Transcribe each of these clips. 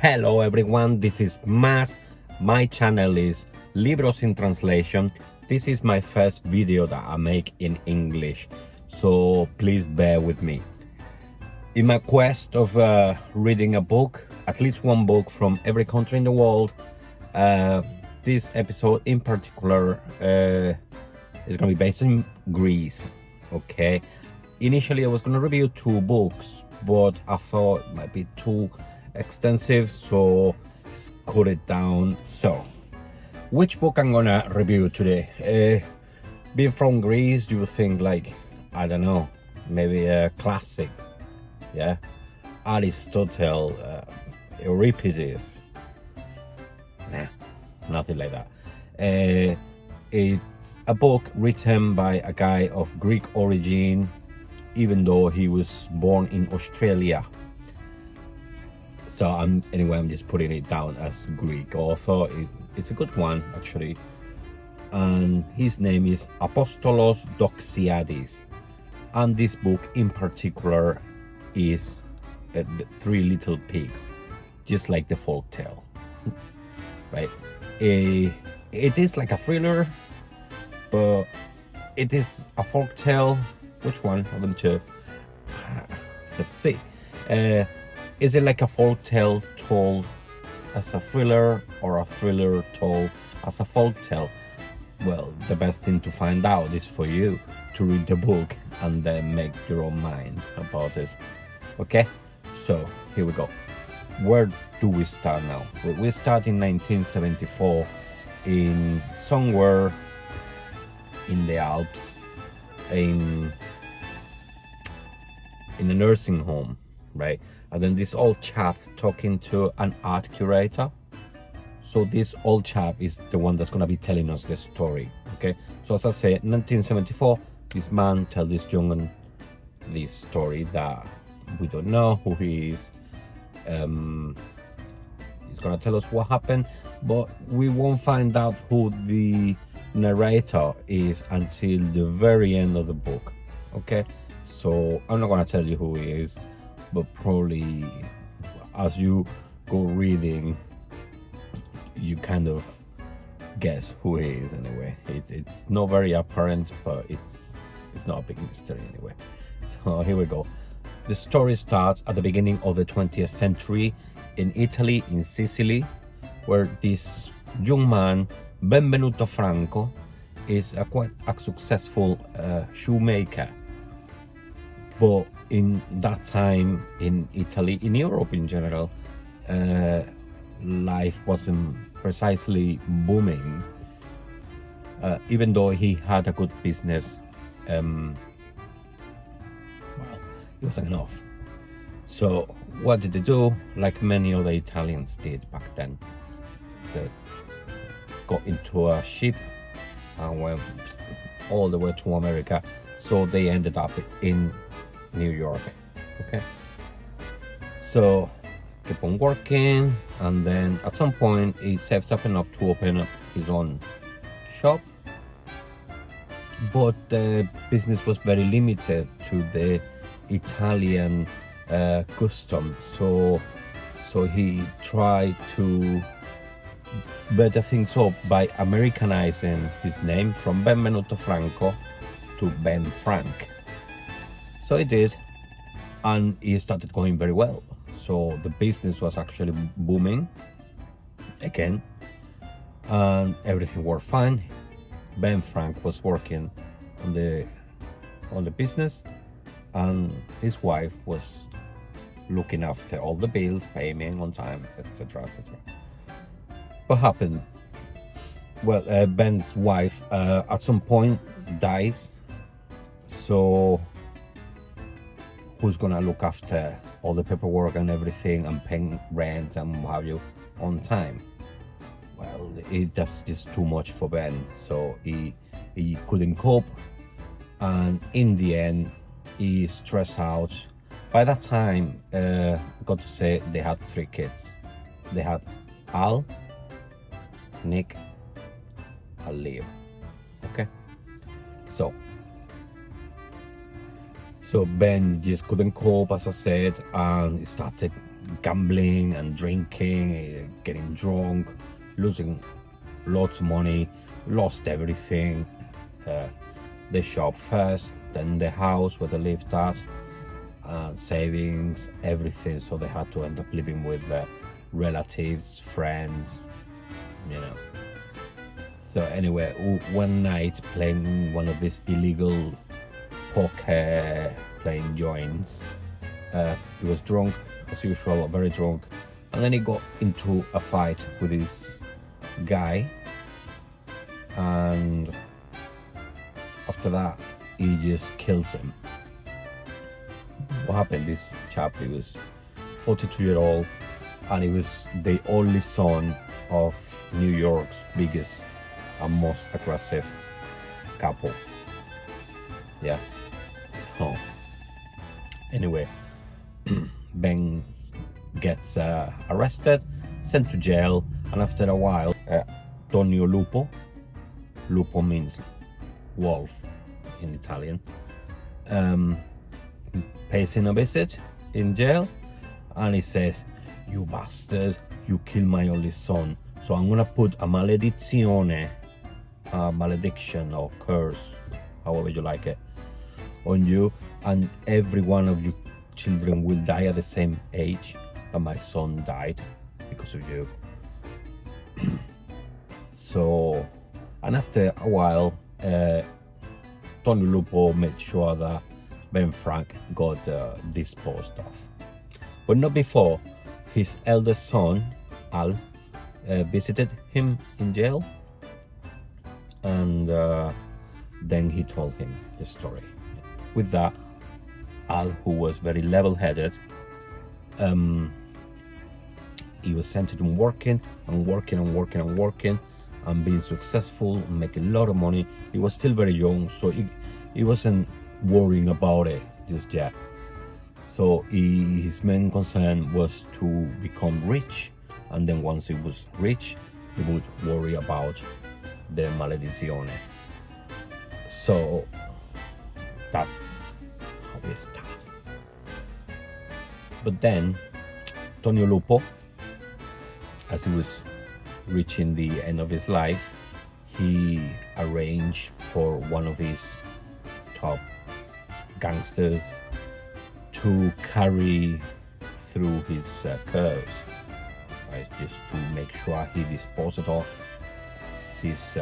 Hello everyone, this is Mas. My channel is Libros in Translation. This is my first video that I make in English, so please bear with me. In my quest of reading a book, at least one book from every country in the world, this episode in particular is going to be based in Greece, okay? Initially I was going to review 2 books, but I thought it might be too extensive, so cut it down. So which book I'm gonna review today? Being from Greece, you would think like, I don't know, maybe a classic, yeah, Aristotle, Euripides. Nah, nothing like that. It's a book written by a guy of Greek origin, even though he was born in Australia. So I'm just putting it down as Greek author. It's a good one actually, and his name is Apostolos Doxiadis, and this book in particular is the 3 Little Pigs, just like the folk tale, right? It is like a thriller, but it is a folk tale. Which one of them two? Let's see. Is it like a folk tale told as a thriller, or a thriller told as a folk tale? Well, the best thing to find out is for you to read the book and then make your own mind about it. Okay, so here we go. Where do we start now? We start in 1974 in somewhere in the Alps, in a nursing home, right? And then this old chap talking to an art curator. So this old chap is the one that's gonna be telling us the story, okay? So as I said, 1974, this man tells this young this story that we don't know who he is. He's gonna tell us what happened, but we won't find out who the narrator is until the very end of the book, okay? So I'm not gonna tell you who he is, but probably as you go reading, you kind of guess who he is anyway. It's not very apparent, but it's not a big mystery anyway. So here we go. The story starts at the beginning of the 20th century in Italy, in Sicily, where this young man, Benvenuto Franco, is quite a successful shoemaker. But in that time in Italy, in Europe in general, life wasn't precisely booming. Even though he had a good business, well, it wasn't enough. So what did they do? Like many other Italians did back then, they got into a ship and went all the way to America. So they ended up in New York, okay? So keep on working, and then at some point he saves up enough to open up his own shop, but the business was very limited to the Italian custom. So he tried to better things up by Americanizing his name from Benvenuto Franco to Ben Frank. So he did, and he started going very well. So the business was actually booming again, and everything worked fine. Ben Frank was working on the business, and his wife was looking after all the bills, payment on time, etc., etc. What happened? Well, Ben's wife at some point dies, so who's gonna look after all the paperwork and everything and paying rent and what have you on time? Well, that's just too much for Ben, so he couldn't cope, and in the end he stressed out. By that time, I got to say, they had 3 kids. They had Al, Nick, and Leo, okay? So Ben just couldn't cope, as I said, and he started gambling and drinking, getting drunk, losing lots of money, lost everything. The shop first, then the house where they lived at, savings, everything. So they had to end up living with relatives, friends, you know. So anyway, one night playing one of these illegal poker playing joints, he was drunk as usual, very drunk, and then he got into a fight with this guy, and after that he just kills him. What happened? This chap, he was 42-year-old, and he was the only son of New York's biggest and most aggressive couple. Yeah. So anyway, Ben gets arrested, sent to jail, and after a while, Tonio Lupo, Lupo means wolf in Italian, pays him a visit in jail, and he says, "You bastard, you killed my only son, so I'm gonna put a maledizione, a malediction or curse, however you like it, on you, and every one of you children will die at the same age that my son died because of you." So, and after a while, Tony Lupo made sure that Ben Frank got disposed of, but not before. His eldest son, Al, visited him in jail, and then he told him the story. With that, Al, who was very level-headed, he was sent to working and being successful, making a lot of money. He was still very young, so he wasn't worrying about it just yet. So his main concern was to become rich, and then once he was rich, he would worry about the maledizione. So that's how we start. But then Tonio Lupo, as he was reaching the end of his life, he arranged for one of his top gangsters to carry through his curse, right? Just to make sure he disposed of these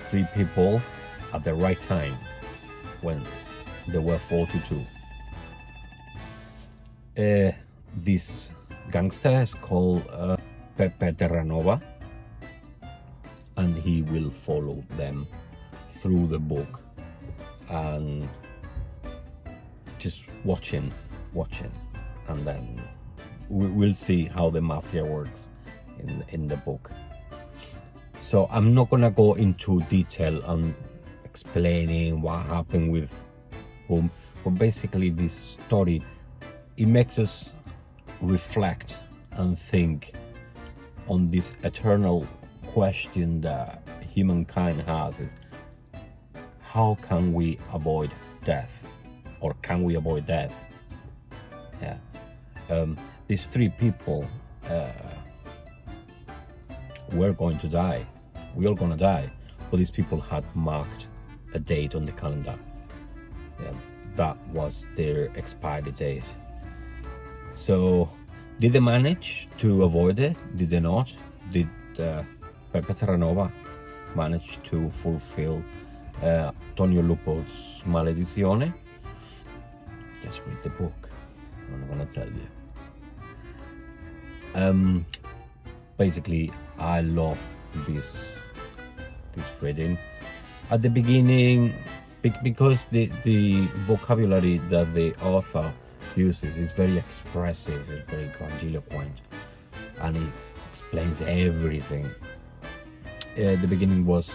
three people at the right time when they were 42. This gangster is called Pepe Terranova, and he will follow them through the book and just watching, and then we'll see how the mafia works in the book. So I'm not gonna go into detail on explaining what happened with whom, but basically this story, it makes us reflect and think on this eternal question that humankind has, is how can we avoid death, or can we avoid death? Yeah. These three people were going to die. We are gonna die, but these people had marked a date on the calendar. Yeah, that was their expiry date. So did they manage to avoid it? Did they not? Did Pepe Terranova manage to fulfill Tonio Lupo's maledizione? Just read the book. I'm not gonna tell you. Basically, I love this reading. At the beginning, because the vocabulary that the author uses is very expressive, it's very grandiloquent, and he explains everything. The beginning was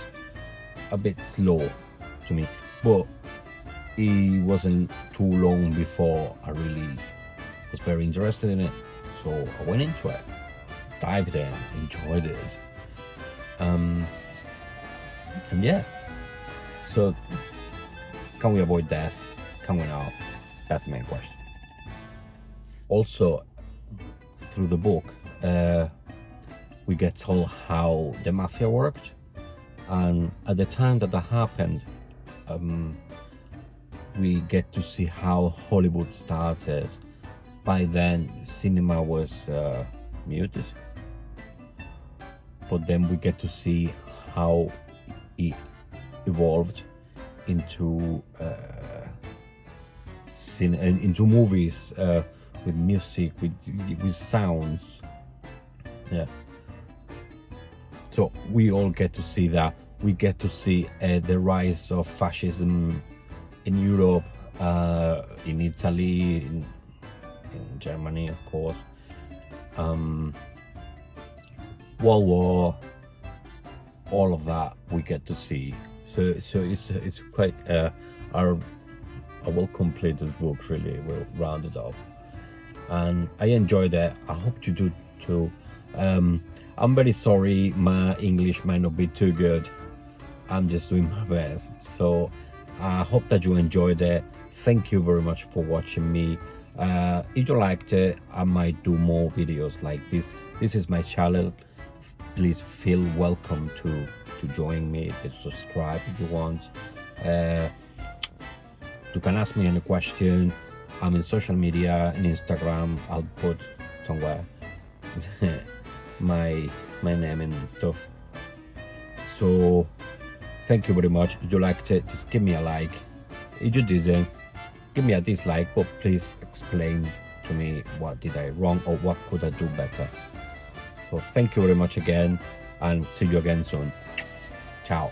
a bit slow to me, but it wasn't too long before I really was very interested in it. So I went into it, dived in, enjoyed it. And yeah, so can we avoid death? Can we not? That's the main question. Also, through the book, we get told how the mafia worked, and at the time that happened, we get to see how Hollywood started. By then, cinema was muted, but then we get to see how it evolved into into movies with music, with sounds. Yeah. So we all get to see that. We get to see the rise of fascism in Europe, in Italy, in Germany, of course. World War, all of that we get to see. So it's quite a well completed book, really well rounded up, and I enjoyed it. I hope you do too. I'm very sorry, my English might not be too good. I'm just doing my best. So I hope that you enjoyed it. Thank you very much for watching me. If you liked it, I might do more videos like this. This is my channel. Please feel welcome to join me, to subscribe if you want. You can ask me any question. I'm in social media, in Instagram. I'll put somewhere my name and stuff. So thank you very much. If you liked it, just give me a like. If you didn't, give me a dislike, but please explain to me what did I wrong or what could I do better. So thank you very much again, and see you again soon. Ciao.